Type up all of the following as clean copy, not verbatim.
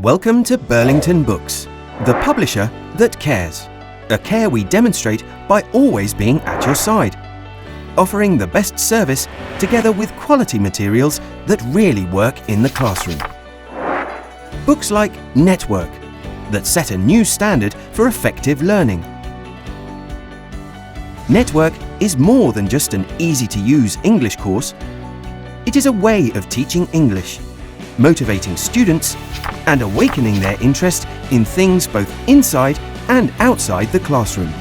Welcome to Burlington Books, the publisher that cares. A care we demonstrate by always being at your side, offering the best service together with quality materials that really work in the classroom. Books like Network, that set a new standard for effective learning. Network is more than just an easy-to-use English course. It is a way of teaching English, motivating students and awakening their interest in things both inside and outside the classroom.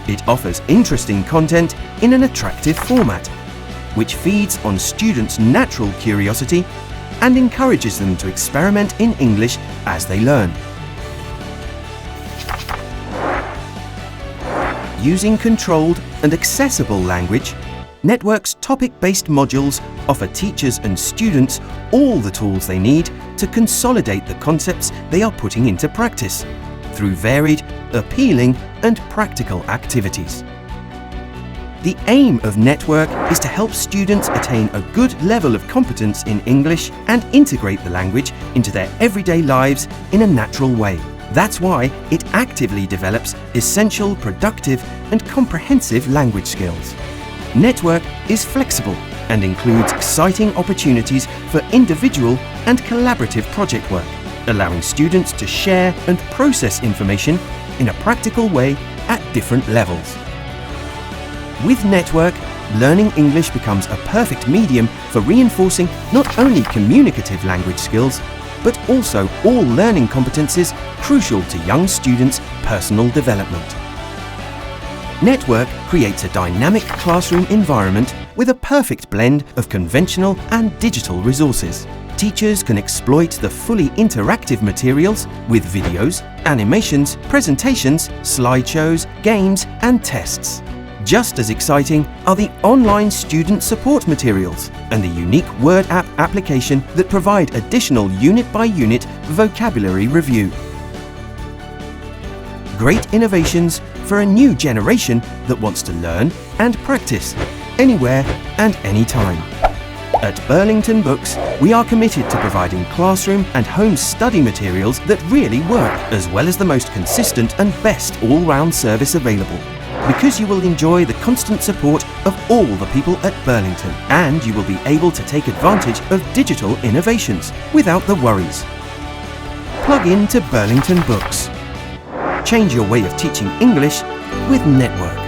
It offers interesting content in an attractive format, which feeds on students' natural curiosity and encourages them to experiment in English as they learn. Using controlled and accessible language, Network's topic-based modules offer teachers and students all the tools they need to consolidate the concepts they are putting into practice through varied, appealing and practical activities. The aim of Network is to help students attain a good level of competence in English and integrate the language into their everyday lives in a natural way. That's why it actively develops essential, productive and comprehensive language skills. Network is flexible and includes exciting opportunities for individual and collaborative project work, allowing students to share and process information in a practical way at different levels. With Network, learning English becomes a perfect medium for reinforcing not only communicative language skills, but also all learning competencies crucial to young students' personal development. Network creates a dynamic classroom environment with a perfect blend of conventional and digital resources. Teachers can exploit the fully interactive materials with videos, animations, presentations, slideshows, games and tests. Just as exciting are the online student support materials and the unique Word app application that provide additional unit-by-unit vocabulary review. Great innovations for a new generation that wants to learn and practice anywhere and anytime. At Burlington Books, we are committed to providing classroom and home study materials that really work, as well as the most consistent and best all-round service available. Because you will enjoy the constant support of all the people at Burlington, and you will be able to take advantage of digital innovations without the worries. Plug in to Burlington Books. Change your way of teaching English with Network.